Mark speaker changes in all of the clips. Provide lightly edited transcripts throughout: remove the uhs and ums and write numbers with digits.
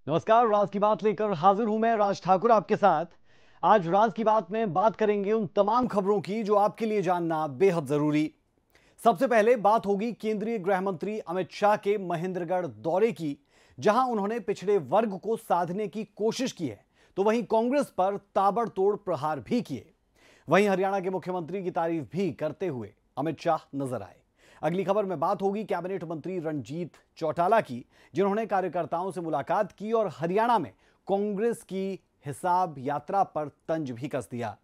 Speaker 1: नमस्कार। राज की बात लेकर हाजिर हूं मैं राज ठाकुर आपके साथ। आज राज की बात में बात करेंगे उन तमाम खबरों की जो आपके लिए जानना बेहद जरूरी। सबसे पहले बात होगी केंद्रीय गृह मंत्री अमित शाह के महेंद्रगढ़ दौरे की, जहां उन्होंने पिछड़े वर्ग को साधने की कोशिश की है, तो वहीं कांग्रेस पर ताबड़तोड़ प्रहार भी किए। वहीं हरियाणा के मुख्यमंत्री की तारीफ भी करते हुए अमित शाह नजर आए। अगली खबर में बात होगी कैबिनेट मंत्री रणजीत चौटाला की, जिन्होंने कार्यकर्ताओं से मुलाकात की और हरियाणा में कांग्रेस की हिसाब यात्रा पर तंज भी कस दिया।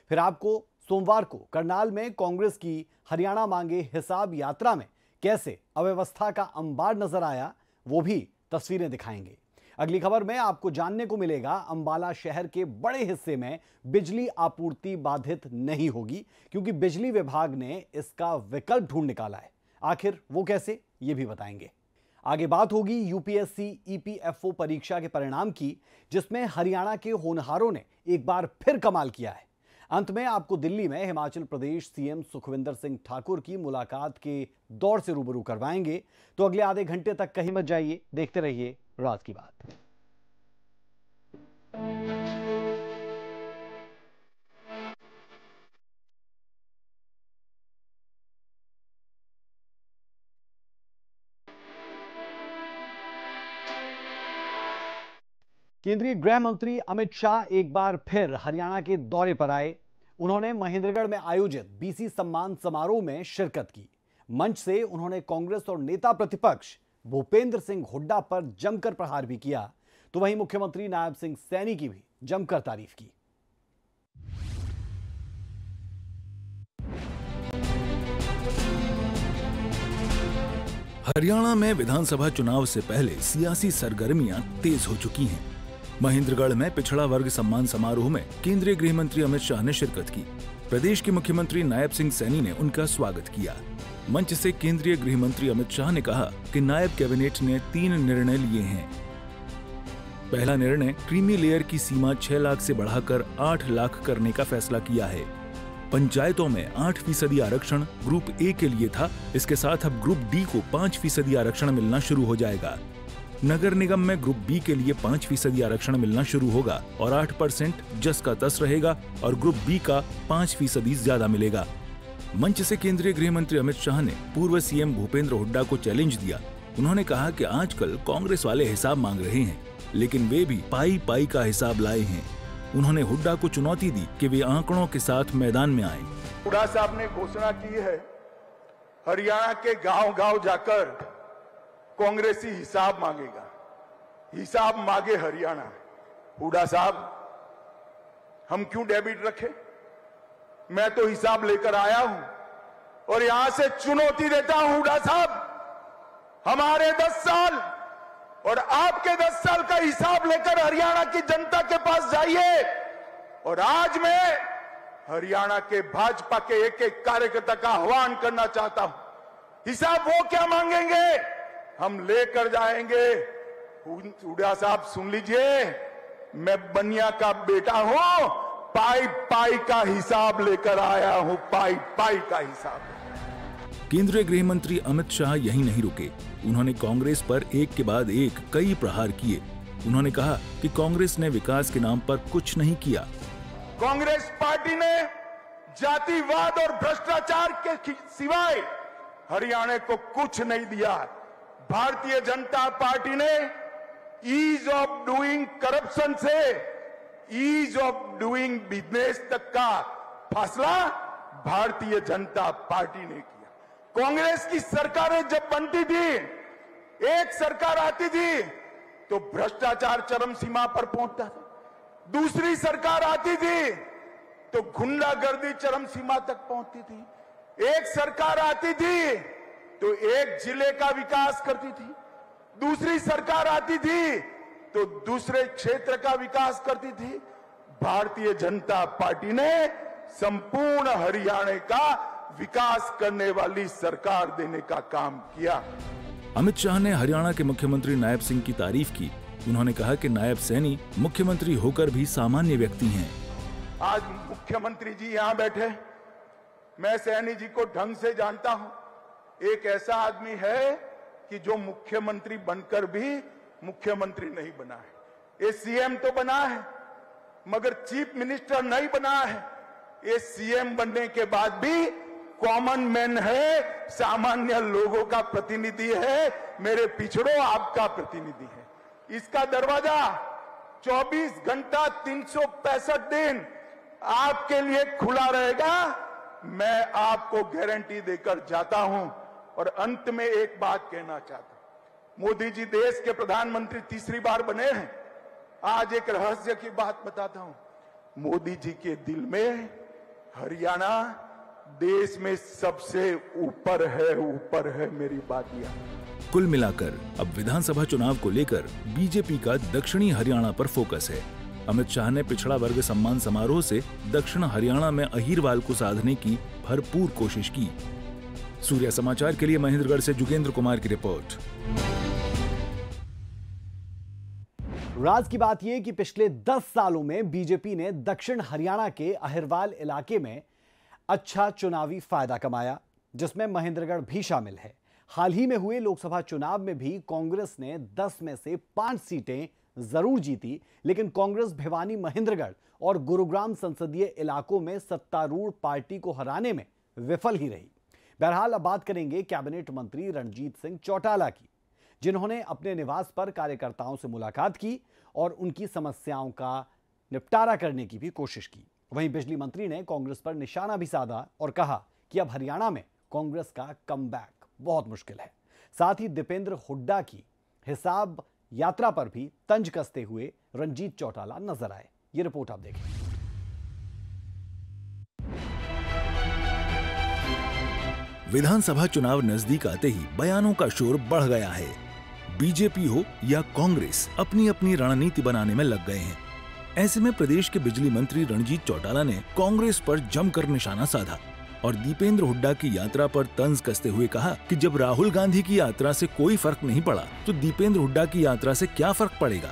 Speaker 1: फिर आपको सोमवार को करनाल में कांग्रेस की हरियाणा मांगे हिसाब यात्रा में कैसे अव्यवस्था का अंबार नजर आया, वो भी तस्वीरें दिखाएंगे। अगली खबर में आपको जानने को मिलेगा अंबाला शहर के बड़े हिस्से में बिजली आपूर्ति बाधित नहीं होगी, क्योंकि बिजली विभाग ने इसका विकल्प ढूंढ निकाला है। आखिर वो कैसे, ये भी बताएंगे। आगे बात होगी यूपीएससी ईपीएफओ परीक्षा के परिणाम की, जिसमें हरियाणा के होनहारों ने एक बार फिर कमाल किया है। अंत में आपको दिल्ली में हिमाचल प्रदेश सीएम सुखविंदर सिंह ठाकुर की मुलाकात के दौर से रूबरू करवाएंगे। तो अगले आधे घंटे तक कहीं मत जाइए, देखते रहिए राज की बात। केंद्रीय गृह मंत्री अमित शाह एक बार फिर हरियाणा के दौरे पर आए। उन्होंने महेंद्रगढ़ में आयोजित बीसी सम्मान समारोह में शिरकत की। मंच से उन्होंने कांग्रेस और नेता प्रतिपक्ष भूपेंद्र सिंह हुड्डा पर जमकर प्रहार भी किया, तो वहीं मुख्यमंत्री नायब सिंह सैनी की भी जमकर तारीफ की।
Speaker 2: हरियाणा में विधानसभा चुनाव से पहले सियासी सरगर्मियां तेज हो चुकी हैं। महेंद्रगढ़ में पिछड़ा वर्ग सम्मान समारोह में केंद्रीय गृह मंत्री अमित शाह ने शिरकत की। प्रदेश के मुख्यमंत्री नायब सिंह सैनी ने उनका स्वागत किया। मंच से केंद्रीय गृह मंत्री अमित शाह ने कहा कि नायब कैबिनेट ने 3 निर्णय लिए हैं। पहला निर्णय क्रीमी लेयर की सीमा 6 लाख से बढ़ाकर 8 लाख करने का फैसला किया है। पंचायतों में 8% आरक्षण ग्रुप ए के लिए था, इसके साथ अब ग्रुप डी को 5% आरक्षण मिलना शुरू हो जाएगा। नगर निगम में ग्रुप बी के लिए 5% आरक्षण मिलना शुरू होगा और 8% जस का तस रहेगा और ग्रुप बी का 5% ज्यादा मिलेगा। मंच से केंद्रीय गृह मंत्री अमित शाह ने पूर्व सीएम भूपेंद्र हुड्डा को चैलेंज दिया। उन्होंने कहा कि आजकल कांग्रेस वाले हिसाब मांग रहे हैं, लेकिन वे भी पाई पाई का हिसाब लाए हैं। उन्होंने हुड्डा को चुनौती दी कि वे आंकड़ों के साथ मैदान में आए।
Speaker 3: हुड्डा साहब ने घोषणा की है हरियाणा के गांव-गांव जाकर कांग्रेसी हिसाब मांगेगा। हिसाब मांगे हरियाणा। हुड्डा साहब, हम क्यों डेबिट रखें? मैं तो हिसाब लेकर आया हूं और यहां से चुनौती देता हूं हुड्डा साहब, हमारे 10 साल और आपके 10 साल का हिसाब लेकर हरियाणा की जनता के पास जाइए। और आज मैं हरियाणा के भाजपा के एक-एक कार्यकर्ता का आह्वान करना चाहता हूं। हिसाब वो क्या मांगेंगे, हम लेकर जाएंगे। हुड्डा साहब सुन लीजिए, मैं बनिया का बेटा हूं, पाई पाई का हिसाब लेकर आया हूं, पाई पाई का हिसाब।
Speaker 2: केंद्रीय गृह मंत्री अमित शाह यहीं नहीं रुके। उन्होंने कांग्रेस पर एक के बाद एक कई प्रहार किए। उन्होंने कहा कि कांग्रेस ने विकास के नाम पर कुछ नहीं किया।
Speaker 3: कांग्रेस पार्टी ने जातिवाद और भ्रष्टाचार के सिवाय हरियाणा को कुछ नहीं दिया। भारतीय जनता पार्टी ने ईज ऑफ डूइंग करप्शन से ईज ऑफ डूइंग बिजनेस तक का फैसला भारतीय जनता पार्टी ने किया। कांग्रेस की सरकारें जब बनती थी, एक सरकार आती थी तो भ्रष्टाचार चरम सीमा पर पहुंचता था, दूसरी सरकार आती थी तो गुंडागर्दी चरम सीमा तक पहुंचती थी, एक सरकार आती थी तो एक जिले का विकास करती थी, दूसरी सरकार आती थी तो दूसरे क्षेत्र का विकास करती थी। भारतीय जनता पार्टी ने संपूर्ण हरियाणा का विकास करने वाली सरकार देने का काम किया।
Speaker 2: अमित शाह ने हरियाणा के मुख्यमंत्री नायब सिंह की तारीफ की। उन्होंने कहा कि नायब सैनी मुख्यमंत्री होकर भी सामान्य व्यक्ति हैं।
Speaker 3: आज मुख्यमंत्री जी यहां बैठे, मैं सैनी जी को ढंग से जानता हूं। एक ऐसा आदमी है कि जो मुख्यमंत्री बनकर भी मुख्यमंत्री नहीं बना है। ये सीएम तो बना है मगर चीफ मिनिस्टर नहीं बना है। ये सीएम बनने के बाद भी कॉमन मैन है, सामान्य लोगों का प्रतिनिधि है, मेरे पिछड़ों आपका प्रतिनिधि है। इसका दरवाजा 24 घंटा 365 दिन आपके लिए खुला रहेगा। मैं आपको गारंटी देकर जाता हूं। और अंत में एक बात कहना चाहता हूं, मोदी जी देश के प्रधानमंत्री तीसरी बार बने हैं। आज एक रहस्य की बात बताता हूं, मोदी जी के दिल में हरियाणा देश में सबसे ऊपर है मेरी बातियां।
Speaker 2: कुल मिलाकर अब विधानसभा चुनाव को लेकर बीजेपी का दक्षिणी हरियाणा पर फोकस है। अमित शाह ने पिछड़ा वर्ग सम्मान समारोह से दक्षिण हरियाणा में अहीरवाल को साधने की भरपूर कोशिश की। सूर्य समाचार के लिए महेंद्रगढ़ से जुगेंद्र कुमार की रिपोर्ट।
Speaker 1: राज की बात यह कि पिछले 10 सालों में बीजेपी ने दक्षिण हरियाणा के अहीरवाल इलाके में अच्छा चुनावी फायदा कमाया, जिसमें महेंद्रगढ़ भी शामिल है। हाल ही में हुए लोकसभा चुनाव में भी कांग्रेस ने 10 में से 5 सीटें जरूर जीती, लेकिन कांग्रेस भिवानी, महेंद्रगढ़ और गुरुग्राम संसदीय इलाकों में सत्तारूढ़ पार्टी को हराने में विफल ही रही। बहरहाल अब बात करेंगे कैबिनेट मंत्री रणजीत सिंह चौटाला की, जिन्होंने अपने निवास पर कार्यकर्ताओं से मुलाकात की और उनकी समस्याओं का निपटारा करने की भी कोशिश की। वहीं बिजली मंत्री ने कांग्रेस पर निशाना भी साधा और कहा कि अब हरियाणा में कांग्रेस का कमबैक बहुत मुश्किल है। साथ ही दीपेंद्र हुड्डा की हिसाब यात्रा पर भी तंज कसते हुए रणजीत चौटाला नजर आए। ये रिपोर्ट आप देखें।
Speaker 2: विधानसभा चुनाव नजदीक आते ही बयानों का शोर बढ़ गया है। बीजेपी हो या कांग्रेस अपनी अपनी रणनीति बनाने में लग गए हैं। ऐसे में प्रदेश के बिजली मंत्री रणजीत चौटाला ने कांग्रेस पर जमकर निशाना साधा और दीपेंद्र हुड्डा की यात्रा पर तंज कसते हुए कहा कि जब राहुल गांधी की यात्रा से कोई फर्क नहीं पड़ा तो दीपेंद्र हुड्डा की यात्रा से क्या फर्क पड़ेगा।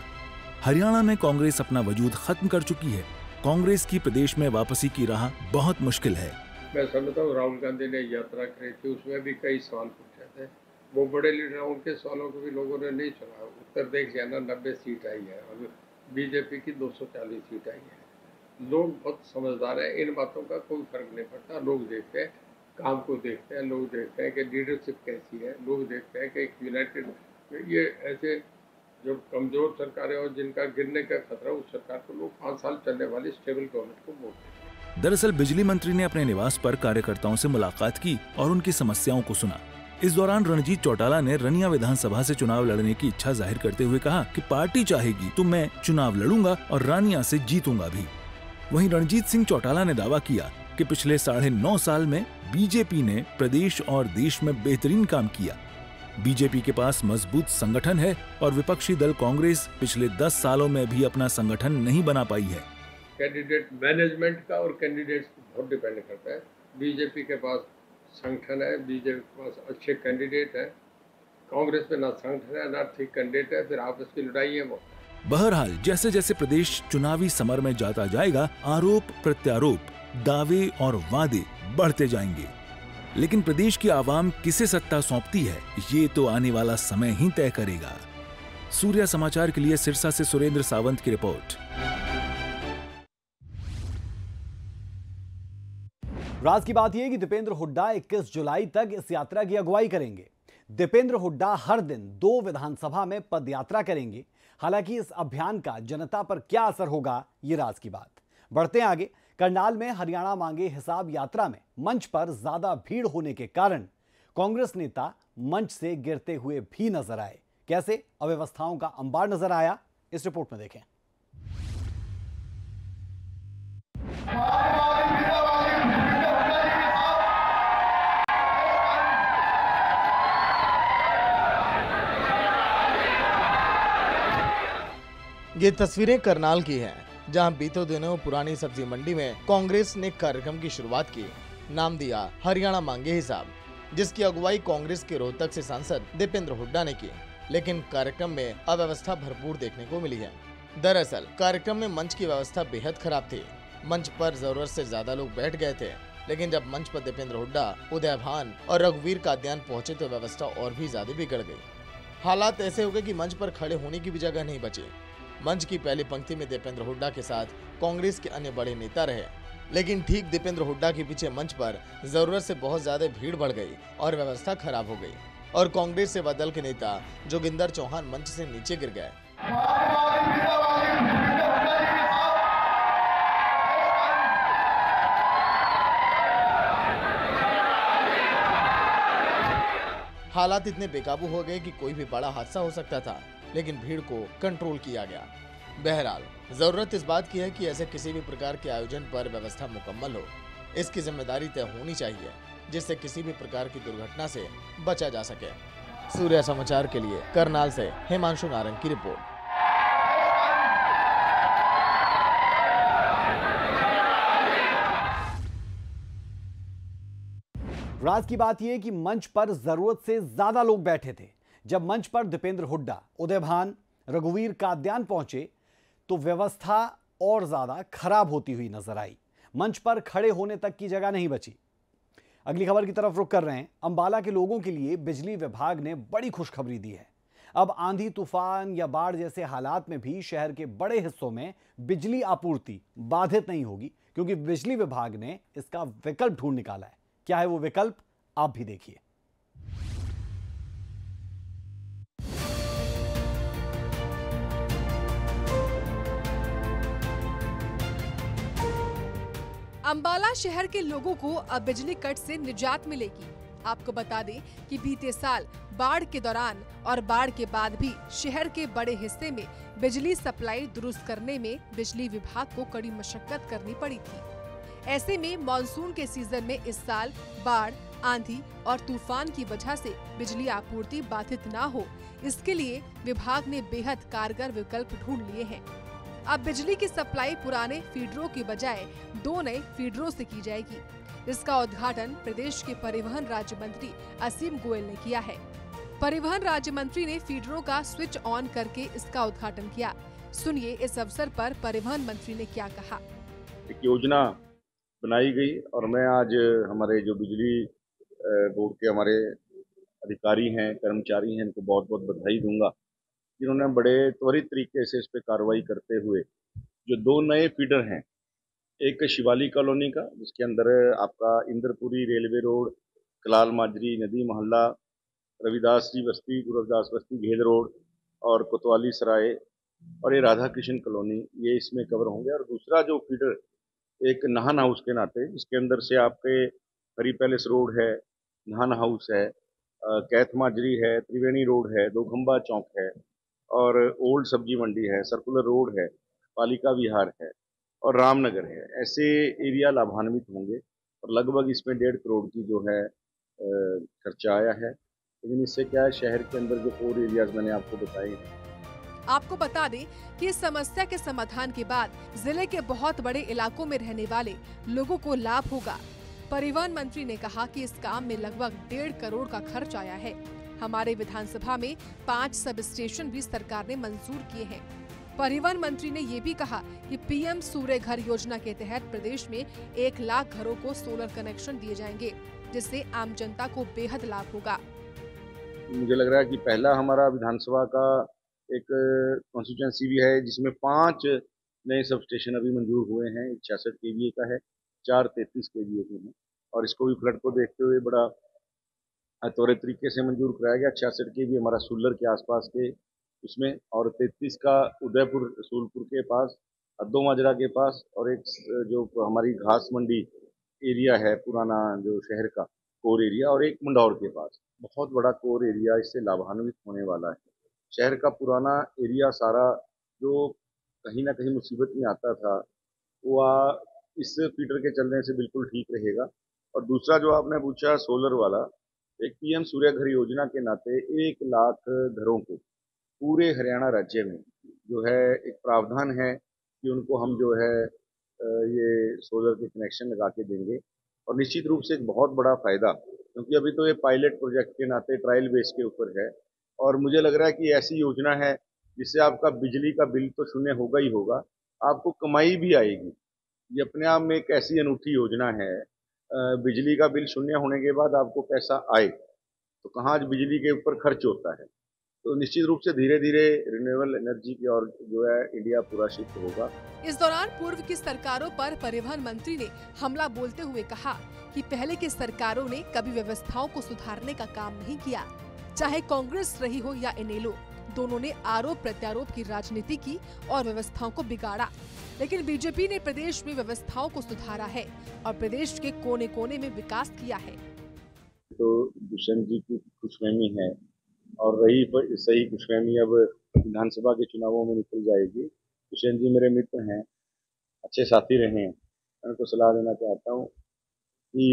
Speaker 2: हरियाणा में कांग्रेस अपना वजूद खत्म कर चुकी है। कांग्रेस की प्रदेश में वापसी की राह बहुत मुश्किल है।
Speaker 4: मैं समझता हूँ राहुल गांधी ने यात्रा करी थी, उसमें भी कई सवाल पूछे थे। वो बड़े लीडर, उनके सवालों को भी लोगों ने नहीं सुना। उत्तर देख जाना 90 सीट आई है और बीजेपी की 240 सीट आई है। लोग बहुत समझदार हैं, इन बातों का कोई फर्क नहीं पड़ता। लोग देखते हैं, काम को देखते हैं, लोग देखते हैं कि लीडरशिप कैसी है, लोग देखते हैं कि यूनाइटेड, ये ऐसे जो कमजोर सरकारें और जिनका गिरने का खतरा, उस सरकार को लोग 5 साल चलने वाली स्टेबल गवर्नमेंट को वोट देते।
Speaker 2: दरअसल बिजली मंत्री ने अपने निवास पर कार्यकर्ताओं से मुलाकात की और उनकी समस्याओं को सुना। इस दौरान रणजीत चौटाला ने रनिया विधानसभा से चुनाव लड़ने की इच्छा जाहिर करते हुए कहा कि पार्टी चाहेगी तो मैं चुनाव लड़ूंगा और रानिया से जीतूंगा भी। वहीं रणजीत सिंह चौटाला ने दावा किया कि पिछले 9.5 साल में बीजेपी ने प्रदेश और देश में बेहतरीन काम किया। बीजेपी के पास मजबूत संगठन है और विपक्षी दल कांग्रेस पिछले 10 सालों में भी अपना संगठन नहीं बना पाई है।
Speaker 4: कैंडिडेट मैनेजमेंट का और कैंडिडेट्स बहुत डिपेंड करता है। बीजेपी के पास संगठन है, बीजेपी के पास अच्छे कैंडिडेट है। कांग्रेस में ना संगठन है ना ठीक कैंडिडेट है, फिर आपस की लड़ाई है वो।
Speaker 2: बहरहाल जैसे जैसे प्रदेश चुनावी समर में जाता जाएगा, आरोप प्रत्यारोप, दावे और वादे बढ़ते जाएंगे। लेकिन प्रदेश की आवाम किसे सत्ता सौंपती है, ये तो आने वाला समय ही तय करेगा। सूर्य समाचार के लिए सिरसा से सुरेंद्र सावंत की रिपोर्ट।
Speaker 1: राज की बात यह कि दीपेंद्र हुड्डा 21 जुलाई तक इस यात्रा की अगुवाई करेंगे। दीपेंद्र हुड्डा हर दिन 2 विधानसभा में पदयात्रा करेंगे। हालांकि इस अभियान का जनता पर क्या असर होगा, ये राज की बात। बढ़ते हैं आगे। करनाल में हरियाणा मांगे हिसाब यात्रा में मंच पर ज्यादा भीड़ होने के कारण कांग्रेस नेता मंच से गिरते हुए भी नजर आए। कैसे अव्यवस्थाओं का अंबार नजर आया, इस रिपोर्ट में देखें।
Speaker 5: ये तस्वीरें करनाल की हैं, जहां बीते दिनों पुरानी सब्जी मंडी में कांग्रेस ने कार्यक्रम की शुरुआत की। नाम दिया हरियाणा मांगे हिसाब, जिसकी अगुवाई कांग्रेस के रोहतक से सांसद दीपेंद्र हुड्डा ने की। लेकिन कार्यक्रम में अव्यवस्था भरपूर देखने को मिली है। दरअसल कार्यक्रम में मंच की व्यवस्था बेहद खराब थी। मंच पर जरूरत से ज्यादा लोग बैठ गए थे, लेकिन जब मंच पर दीपेंद्र हुड्डा, उदय भान और रघुवीर कादियान पहुंचे तो व्यवस्था और भी ज्यादा बिगड़ गई। हालात ऐसे हो गए कि मंच पर खड़े होने की भी जगह नहीं बची। मंच की पहली पंक्ति में दीपेंद्र हुड्डा के साथ कांग्रेस के अन्य बड़े नेता रहे, लेकिन ठीक दीपेंद्र हुड्डा के पीछे मंच पर जरूरत से बहुत ज्यादा भीड़ बढ़ गई और व्यवस्था खराब हो गई और कांग्रेस सेवा दल के नेता जोगिंदर चौहान मंच से नीचे गिर गए। हालात इतने बेकाबू हो गए कि कोई भी बड़ा हादसा हो सकता था, लेकिन भीड़ को कंट्रोल किया गया। बहरहाल जरूरत इस बात की है कि ऐसे किसी भी प्रकार के आयोजन पर व्यवस्था मुकम्मल हो। इसकी जिम्मेदारी तय होनी चाहिए, जिससे किसी भी प्रकार की दुर्घटना से बचा जा सके। सूर्य समाचार के लिए करनाल से हिमांशु नारंग की रिपोर्ट।
Speaker 1: राज की बात यह कि मंच पर जरूरत से ज्यादा लोग बैठे थे। जब मंच पर दीपेंद्र हुड्डा, उदय भान, रघुवीर काद्यान पहुंचे तो व्यवस्था और ज्यादा खराब होती हुई नजर आई। मंच पर खड़े होने तक की जगह नहीं बची। अगली खबर की तरफ रुख कर रहे हैं। अंबाला के लोगों के लिए बिजली विभाग ने बड़ी खुशखबरी दी है। अब आंधी तूफान या बाढ़ जैसे हालात में भी शहर के बड़े हिस्सों में बिजली आपूर्ति बाधित नहीं होगी, क्योंकि बिजली विभाग ने इसका विकल्प ढूंढ निकाला है। क्या है वो विकल्प, आप भी देखिए।
Speaker 6: अंबाला शहर के लोगों को अब बिजली कट से निजात मिलेगी। आपको बता दें कि बीते साल बाढ़ के दौरान और बाढ़ के बाद भी शहर के बड़े हिस्से में बिजली सप्लाई दुरुस्त करने में बिजली विभाग को कड़ी मशक्कत करनी पड़ी थी। ऐसे में मानसून के सीजन में इस साल बाढ़, आंधी और तूफान की वजह से बिजली आपूर्ति बाधित ना हो, इसके लिए विभाग ने बेहद कारगर विकल्प ढूंढ लिए हैं। अब बिजली की सप्लाई पुराने फीडरों की बजाय 2 नए फीडरों से की जाएगी, जिसका उद्घाटन प्रदेश के परिवहन राज्य मंत्री असीम गोयल ने किया है। परिवहन राज्य मंत्री ने फीडरों का स्विच ऑन करके इसका उद्घाटन किया। सुनिए इस अवसर पर परिवहन मंत्री ने क्या कहा।
Speaker 7: एक योजना बनाई गई और मैं आज हमारे जो बिजली बोर्ड के हमारे अधिकारी हैं, कर्मचारी हैं, इनको बहुत बहुत बधाई दूंगा, जिन्होंने बड़े त्वरित तरीके से इस पे कार्रवाई करते हुए जो 2 नए फीडर हैं, एक शिवाली कॉलोनी का जिसके अंदर आपका इंद्रपुरी रेलवे रोड, कलाल माजरी, नदी मोहल्ला, रविदास जी बस्ती, गुरुदास बस्ती, घेद रोड और कोतवाली सराय और ये राधा कृष्ण कॉलोनी, ये इसमें कवर होंगे। और दूसरा जो फीडर एक नाहन हाउस के नाते, जिसके अंदर से आपके हरी पैलेस रोड है, नाहन हाउस है, कैथ माजरी है, त्रिवेणी रोड है, दो खंबा चौक है और ओल्ड सब्जी मंडी है, सर्कुलर रोड है, पालिका विहार है और रामनगर है। ऐसे एरिया लाभान्वित होंगे और लगभग इसमें 1.5 करोड़ की जो है खर्चा आया है। लेकिन इससे क्या है, शहर के अंदर जो 4 एरियाज मैंने आपको बताए हैं।
Speaker 6: आपको बता दें कि इस समस्या के समाधान के बाद जिले के बहुत बड़े इलाकों में रहने वाले लोगों को लाभ होगा। परिवहन मंत्री ने कहा कि इस काम में लगभग 1.5 करोड़ का खर्च आया है। हमारे विधानसभा में 5 सब स्टेशन भी सरकार ने मंजूर किए हैं। परिवहन मंत्री ने ये भी कहा कि पीएम सूर्य घर योजना के तहत प्रदेश में 1 लाख घरों को सोलर कनेक्शन दिए जाएंगे, जिससे आम जनता को बेहद लाभ होगा।
Speaker 7: मुझे लग रहा है कि पहला हमारा विधानसभा का एक कॉन्स्टिट्यूएंसी भी है जिसमें 5 नए सब स्टेशन अभी मंजूर हुए हैं। 66 kVA का है, 4 33 kVA के हैं और इसको भी फ्लड को देखते हुए बड़ा त्वरित तरीके से मंजूर कराया गया। 66 kVA हमारा सुल्लर के आसपास के उसमें और 33 का उदयपुर रसूलपुर के पास, अद्दो माजरा के पास और एक जो हमारी घास मंडी एरिया है पुराना जो शहर का कोर एरिया और एक मंडौर के पास, बहुत बड़ा कोर एरिया इससे लाभान्वित होने वाला है। शहर का पुराना एरिया सारा जो कहीं ना कहीं मुसीबत में आता था वो इस फीडर के चलने से बिल्कुल ठीक रहेगा। और दूसरा जो आपने पूछा सोलर वाला, एक पीएम सूर्य घर योजना के नाते 1 लाख घरों को पूरे हरियाणा राज्य में जो है एक प्रावधान है कि उनको हम जो है ये सोलर के कनेक्शन लगा के देंगे। और निश्चित रूप से एक बहुत बड़ा फायदा, क्योंकि अभी तो ये पायलट प्रोजेक्ट के नाते ट्रायल बेस के ऊपर है और मुझे लग रहा है कि ऐसी योजना है जिससे आपका बिजली का बिल तो शून्य होगा ही होगा, आपको कमाई भी आएगी। ये अपने आप में एक ऐसी अनूठी योजना है। बिजली का बिल शून्य होने के बाद आपको पैसा आए, तो कहाँ आज बिजली के ऊपर खर्च होता है, तो निश्चित रूप से धीरे धीरे रिन्यूएबल एनर्जी की ओर जो है इंडिया पूरा शिफ्ट होगा।
Speaker 6: इस दौरान पूर्व की सरकारों पर परिवहन मंत्री ने हमला बोलते हुए कहा कि पहले की सरकारों ने कभी व्यवस्थाओं को सुधारने का काम नहीं किया। चाहे कांग्रेस रही हो या इनेलो, दोनों ने आरोप प्रत्यारोप की राजनीति की और व्यवस्थाओं को बिगाड़ा। लेकिन बीजेपी ने प्रदेश में व्यवस्थाओं को सुधारा है और प्रदेश के कोने कोने में विकास किया है।
Speaker 7: तो दुष्यंत जी की खुशफहमी है और रही सही खुशफहमी अब विधानसभा के चुनावों में निकल जाएगी। दुष्यंत जी मेरे मित्र हैं, अच्छे साथी रहे हैं। मैं उनको सलाह देना चाहता हूँ कि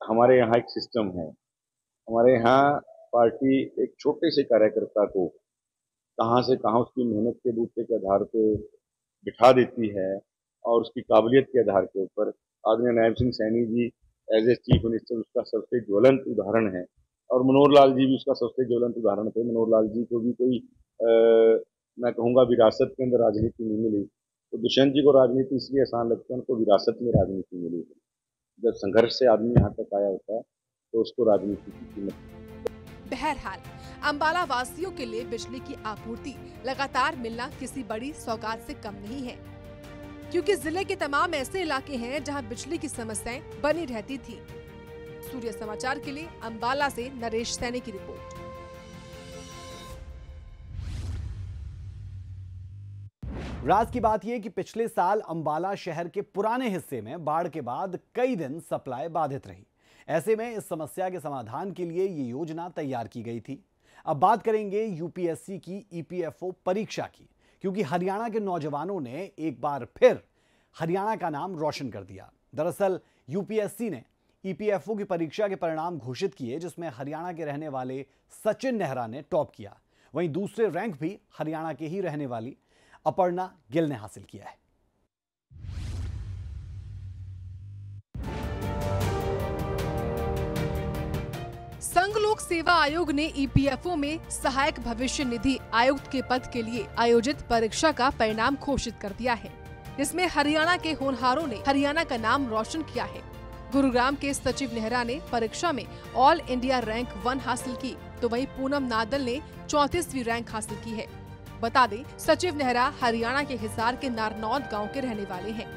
Speaker 7: हमारे यहाँ एक सिस्टम है। हमारे यहाँ पार्टी एक छोटे से कार्यकर्ता को कहाँ से कहाँ उसकी मेहनत के बूते के आधार पे बिठा देती है और उसकी काबिलियत के आधार के ऊपर। आदरणीय Nayab Singh Saini ji as a chief minister उसका सबसे ज्वलंत उदाहरण है और मनोहर लाल जी भी उसका सबसे ज्वलंत उदाहरण थे। मनोहर लाल जी को भी कोई मैं कहूँगा विरासत के अंदर राजनीति नहीं मिली, तो दुष्यंत जी को राजनीति इसलिए आसान लगती है, उनको विरासत में राजनीति मिली। जब संघर्ष से आदमी यहाँ तक आया होता है तो उसको राजनीति की कीमत।
Speaker 6: बहरहाल अंबाला वासियों के लिए बिजली की आपूर्ति लगातार मिलना किसी बड़ी सौगात से कम नहीं है, क्योंकि जिले के तमाम ऐसे इलाके हैं जहां बिजली की समस्याएं बनी रहती थी। सूर्य समाचार के लिए अंबाला से नरेश सैनी की रिपोर्ट।
Speaker 1: राज की बात यह कि पिछले साल अंबाला शहर के पुराने हिस्से में बाढ़ के बाद कई दिन सप्लाई बाधित रही। ऐसे में इस समस्या के समाधान के लिए ये योजना तैयार की गई थी। अब बात करेंगे यूपीएससी की ईपीएफओ परीक्षा की, क्योंकि हरियाणा के नौजवानों ने एक बार फिर हरियाणा का नाम रोशन कर दिया। दरअसल यूपीएससी ने ईपीएफओ की परीक्षा के परिणाम घोषित किए, जिसमें हरियाणा के रहने वाले सचिन नेहरा ने टॉप किया। वहीं दूसरे रैंक भी हरियाणा के ही रहने वाली अपर्णा गिल ने हासिल किया है।
Speaker 6: संघ लोक सेवा आयोग ने ईपीएफओ में सहायक भविष्य निधि आयुक्त के पद के लिए आयोजित परीक्षा का परिणाम घोषित कर दिया है। इसमें हरियाणा के होनहारों ने हरियाणा का नाम रोशन किया है। गुरुग्राम के सचिव नेहरा ने परीक्षा में ऑल इंडिया रैंक 1 हासिल की, तो वहीं पूनम नादल ने 34वीं रैंक हासिल की है। बता दें, सचिव नेहरा हरियाणा के हिसार के नारनौद गांव के रहने वाले हैं।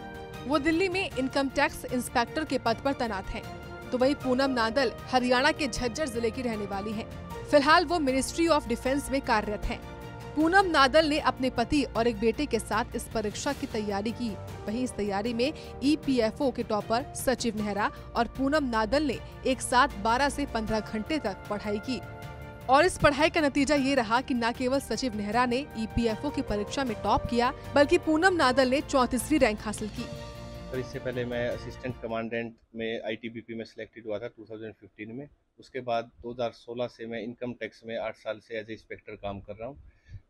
Speaker 6: वो दिल्ली में इनकम टैक्स इंस्पेक्टर के पद पर तैनात हैं। तो वहीं पूनम नादल हरियाणा के झज्जर जिले की रहने वाली हैं। फिलहाल वो मिनिस्ट्री ऑफ डिफेंस में कार्यरत हैं। पूनम नादल ने अपने पति और एक बेटे के साथ इस परीक्षा की तैयारी की। वहीं इस तैयारी में ईपीएफओ के टॉपर सचिव नेहरा और पूनम नादल ने एक साथ 12 से 15 घंटे तक पढ़ाई की और इस पढ़ाई का नतीजा ये रहा कि न केवल सचिव नेहरा ने ईपीएफओ की परीक्षा में टॉप किया, बल्कि पूनम नादल ने 34वीं रैंक हासिल की।
Speaker 8: और इससे पहले मैं असिस्टेंट कमांडेंट में आईटीबीपी में सिलेक्टेड हुआ था 2015 में। उसके बाद 2016 से मैं इनकम टैक्स में 8 साल से एज ए इंस्पेक्टर काम कर रहा हूँ।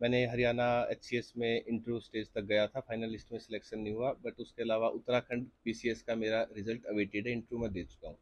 Speaker 8: मैंने हरियाणा एचसीएस में इंटरव्यू स्टेज तक गया था, फाइनल लिस्ट में सिलेक्शन नहीं हुआ, बट उसके अलावा उत्तराखंड पीसीएस का मेरा रिजल्ट अवेटेड है, इंटरव्यू में दे चुका हूँ।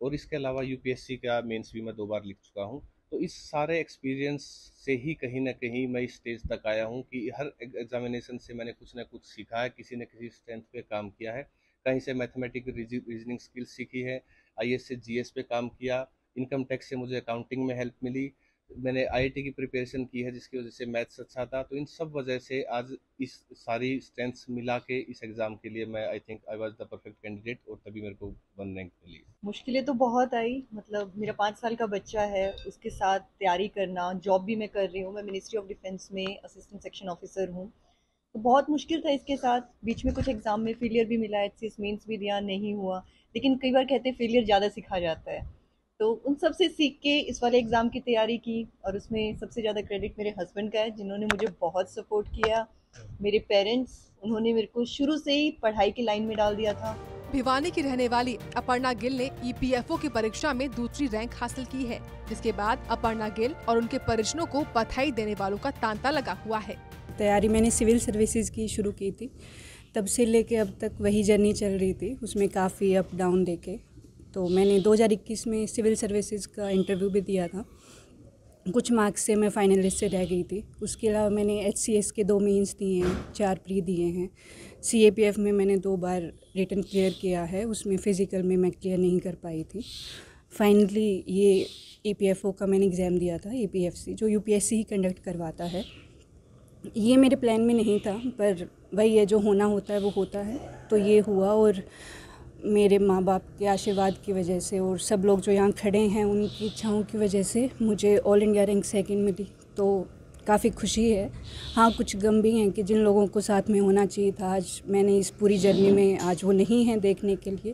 Speaker 8: और इसके अलावा यूपीएससी का मेंस भी मैं 2 बार लिख चुका हूँ। तो इस सारे एक्सपीरियंस से ही कहीं ना कहीं मैं इस स्टेज तक आया हूँ कि हर एग्जामिनेशन से मैंने कुछ ना कुछ सीखा है, किसी न किसी स्ट्रेंथ पे काम किया है। कहीं से मैथमेटिकल रीजनिंग स्किल्स सीखी है, आईएएस से जीएस पे काम किया, इनकम टैक्स से मुझे अकाउंटिंग में हेल्प मिली, मैंने आईआईटी की प्रिपरेशन की है जिसकी वजह से मैथ्स अच्छा था। तो इन सब वजह से आज इस सारी स्ट्रेंथ्स मिला के इस एग्जाम के लिए मैं I think I was the perfect candidate और तभी मेरे को 1 रैंक मिली।
Speaker 9: मुश्किलें तो बहुत आई, मतलब मेरा 5 साल का बच्चा है, उसके साथ तैयारी करना, जॉब भी मैं कर रही हूँ, मैं मिनिस्ट्री ऑफ डिफेंस में असिस्टेंट सेक्शन ऑफिसर हूँ, तो बहुत मुश्किल था। इसके साथ बीच में कुछ एग्जाम में फेलियर भी मिला, एचसीएस मेंस भी दिया, नहीं हुआ। लेकिन कई बार कहते हैं फेलियर ज़्यादा सिखा जाता है, तो उन सब से सीख के इस वाले एग्ज़ाम की तैयारी की। और उसमें सबसे ज़्यादा क्रेडिट मेरे हस्बैंड का है, जिन्होंने मुझे बहुत सपोर्ट किया। मेरे पेरेंट्स, उन्होंने मेरे को शुरू से ही पढ़ाई की लाइन में डाल दिया था।
Speaker 6: भिवानी की रहने वाली अपर्णा गिल ने ईपीएफओ की परीक्षा में 2री रैंक हासिल की है, जिसके बाद अपर्णा गिल और उनके परिजनों को बधाई देने वालों का तांता लगा हुआ है।
Speaker 10: तैयारी मैंने सिविल सर्विसेज की शुरू की थी, तब से लेके अब तक वही जर्नी चल रही थी, उसमें काफ़ी अप डाउन देके। तो मैंने 2021 में सिविल सर्विसेज का इंटरव्यू भी दिया था, कुछ मार्क्स से मैं फाइनल लिस्ट से रह गई थी। उसके अलावा मैंने एचसीएस के 2 मेंस दिए हैं, 4 प्री दिए हैं। सीएपीएफ में मैंने 2 बार रिटन क्लियर किया है, उसमें फ़िज़िकल में मैं क्लियर नहीं कर पाई थी। फाइनली ये EPFO का मैंने एग्ज़ाम दिया था, EPFC जो UPSC ही कंडक्ट करवाता है। ये मेरे प्लान में नहीं था, पर वही है, जो होना होता है वो होता है। तो ये हुआ, और मेरे माँ बाप के आशीर्वाद की वजह से और सब लोग जो यहाँ खड़े हैं उनकी इच्छाओं की वजह से मुझे ऑल इंडिया रैंक 2nd मिली। तो काफ़ी खुशी है। हाँ, कुछ गम भी हैं कि जिन लोगों को साथ में होना चाहिए था, आज मैंने इस पूरी जर्नी में, आज वो नहीं हैं देखने के लिए,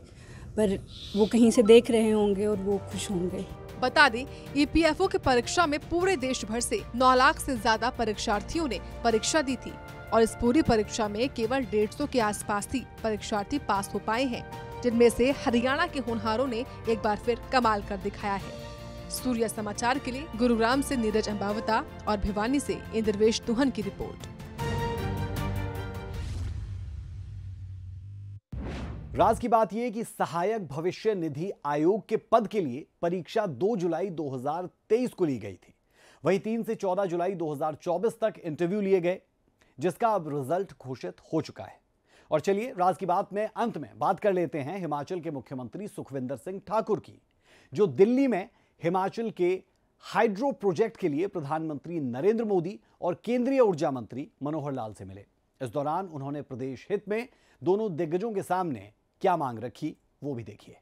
Speaker 10: पर वो कहीं से देख रहे होंगे और वो खुश होंगे।
Speaker 6: बता दें, EPFO की परीक्षा में पूरे देश भर से 9 लाख से ज्यादा परीक्षार्थियों ने परीक्षा दी थी और इस पूरी परीक्षा में केवल 150 के आसपास ही परीक्षार्थी पास हो पाए हैं, जिनमें से हरियाणा के होनहारों ने एक बार फिर कमाल कर दिखाया है। सूर्य समाचार के लिए गुरुग्राम से नीरज अंबावता और भिवानी से इंद्रवेश दुहन की रिपोर्ट।
Speaker 1: राज की बात यह कि सहायक भविष्य निधि आयोग के पद के लिए परीक्षा 2 जुलाई 2023 को ली गई थी। वहीं 3 से 14 जुलाई 2024 तक इंटरव्यू लिए गए, जिसका अब रिजल्ट घोषित हो चुका है। और चलिए राज की बात में अंत में बात कर लेते हैं हिमाचल के मुख्यमंत्री सुखविंदर सिंह ठाकुर की, जो दिल्ली में हिमाचल के हाइड्रो प्रोजेक्ट के लिए प्रधानमंत्री नरेंद्र मोदी और केंद्रीय ऊर्जा मंत्री मनोहर लाल से मिले। इस दौरान उन्होंने प्रदेश हित में दोनों दिग्गजों के सामने क्या मांग रखी, वो भी देखिए।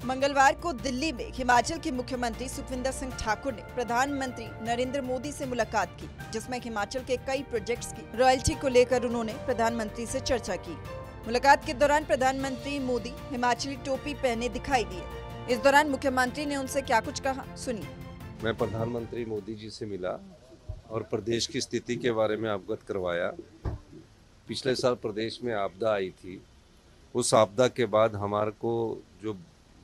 Speaker 11: मंगलवार को दिल्ली में हिमाचल के मुख्यमंत्री सुखविंदर सिंह ठाकुर ने प्रधानमंत्री नरेंद्र मोदी से मुलाकात की, जिसमें हिमाचल के कई प्रोजेक्ट्स की रॉयल्टी को लेकर उन्होंने प्रधानमंत्री से चर्चा की। मुलाकात के दौरान प्रधानमंत्री मोदी हिमाचली टोपी पहने दिखाई दिए। इस दौरान मुख्यमंत्री ने उनसे क्या कुछ कहा, सुनिए।
Speaker 12: मैं प्रधानमंत्री मोदी जी से मिला और प्रदेश की स्थिति के बारे में अवगत करवाया। पिछले साल प्रदेश में आपदा आई थी, उस आपदा के बाद हमारे को जो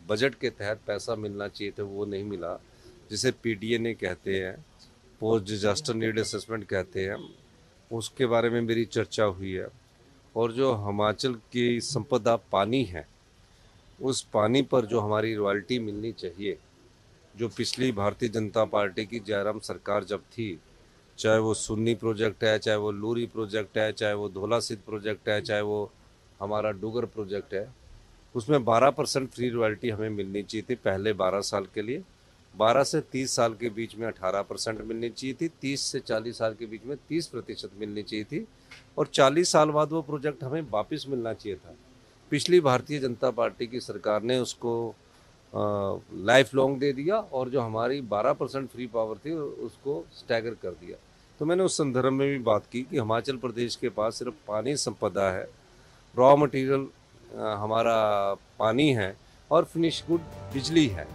Speaker 12: बजट के तहत पैसा मिलना चाहिए था वो नहीं मिला, जिसे PDNA कहते हैं, पोस्ट डिजास्टर नीड असेसमेंट कहते हैं। उसके बारे में मेरी चर्चा हुई है। और जो हिमाचल की संपदा पानी है, उस पानी पर जो हमारी रॉयल्टी मिलनी चाहिए, जो पिछली भारतीय जनता पार्टी की जयराम सरकार जब थी, चाहे वो सुन्नी प्रोजेक्ट है, चाहे वो लूरी प्रोजेक्ट है, चाहे वो धौलासिद्ध प्रोजेक्ट है, चाहे वो हमारा डुगर प्रोजेक्ट है, उसमें 12% फ्री रॉयल्टी हमें मिलनी चाहिए थी पहले 12 साल के लिए। 12 से 30 साल के बीच में 18% मिलनी चाहिए थी, 30 से 40 साल के बीच में 30% मिलनी चाहिए थी, और 40 साल बाद वो प्रोजेक्ट हमें वापस मिलना चाहिए था। पिछली भारतीय जनता पार्टी की सरकार ने उसको लाइफ लॉन्ग दे दिया और जो हमारी 12% फ्री पावर थी उसको स्टैगर कर दिया। तो मैंने उस संदर्भ में भी बात की कि हिमाचल प्रदेश के पास सिर्फ पानी संपदा है, रॉ मटेरियल हमारा पानी है और फिनिश गुड बिजली है।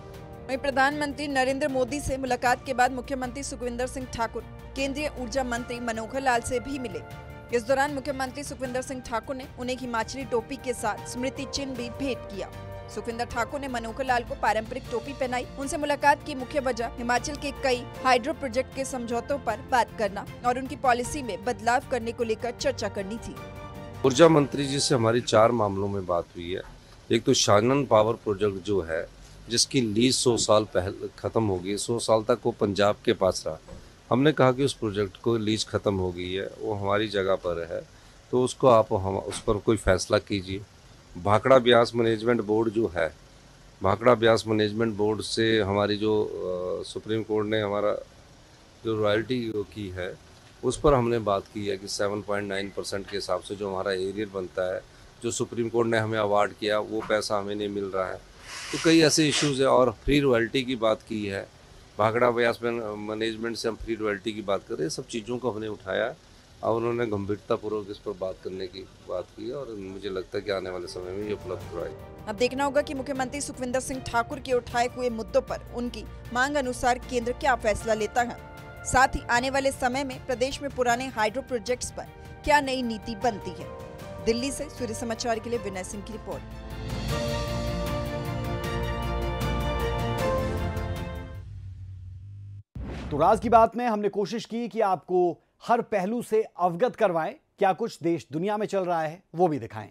Speaker 11: वहीं प्रधानमंत्री नरेंद्र मोदी से मुलाकात के बाद मुख्यमंत्री सुखविंदर सिंह ठाकुर केंद्रीय ऊर्जा मंत्री मनोहर लाल से भी मिले। इस दौरान मुख्यमंत्री सुखविंदर सिंह ठाकुर ने उन्हें हिमाचली टोपी के साथ स्मृति चिन्ह भी भेंट किया। सुखविंदर ठाकुर ने मनोहर लाल को पारंपरिक टोपी पहनाई। उनसे मुलाकात की मुख्य वजह हिमाचल के कई हाइड्रो प्रोजेक्ट के समझौतों पर बात करना और उनकी पॉलिसी में बदलाव करने को लेकर चर्चा करनी थी।
Speaker 12: ऊर्जा मंत्री जी से हमारी 4 मामलों में बात हुई है। एक तो शानन पावर प्रोजेक्ट जो है, जिसकी लीज 100 साल पहले खत्म हो गई, 100 साल तक वो पंजाब के पास रहा। हमने कहा कि उस प्रोजेक्ट को लीज खत्म हो गई है, वो हमारी जगह पर है, तो उसको आप उस पर कोई फैसला कीजिए। भाखड़ा ब्यास मैनेजमेंट बोर्ड जो है, भाखड़ा ब्यास मैनेजमेंट बोर्ड से हमारी जो सुप्रीम कोर्ट ने हमारा जो रॉयल्टी की है, उस पर हमने बात की है कि 7.9% के हिसाब से जो हमारा एरियर बनता है, जो सुप्रीम कोर्ट ने हमें अवार्ड किया, वो पैसा हमें नहीं मिल रहा है। तो कई ऐसे इश्यूज़ है। और फ्री रॉयल्टी की बात की है, भाखड़ा ब्यास मैनेजमेंट से हम फ्री रॉयल्टी की बात कर रहे हैं। सब चीज़ों को हमने उठाया और उन्होंने गंभीरतापूर्वक इस पर बात करने की बात की और मुझे लगता है कि आने वाले समय में ये उपलब्ध कराएगी।
Speaker 11: अब देखना होगा कि मुख्यमंत्री सुखविंदर सिंह ठाकुर के उठाए हुए मुद्दों पर उनकी मांग अनुसार केंद्र क्या फैसला लेता है। साथ ही आने वाले समय में प्रदेश में पुराने हाइड्रो प्रोजेक्ट्स पर क्या नई नीति बनती है। दिल्ली से सूर्य समाचार के लिए विनय सिंह की रिपोर्ट।
Speaker 1: तो राज की बात में हमने कोशिश की कि आपको हर पहलू से अवगत करवाएं, क्या कुछ देश दुनिया में चल रहा है वो भी दिखाएं।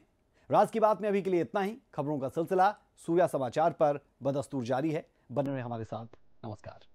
Speaker 1: राज की बात में अभी के लिए इतना ही। खबरों का सिलसिला सूर्य समाचार पर बदस्तूर जारी है। बने रहे हमारे साथ। नमस्कार।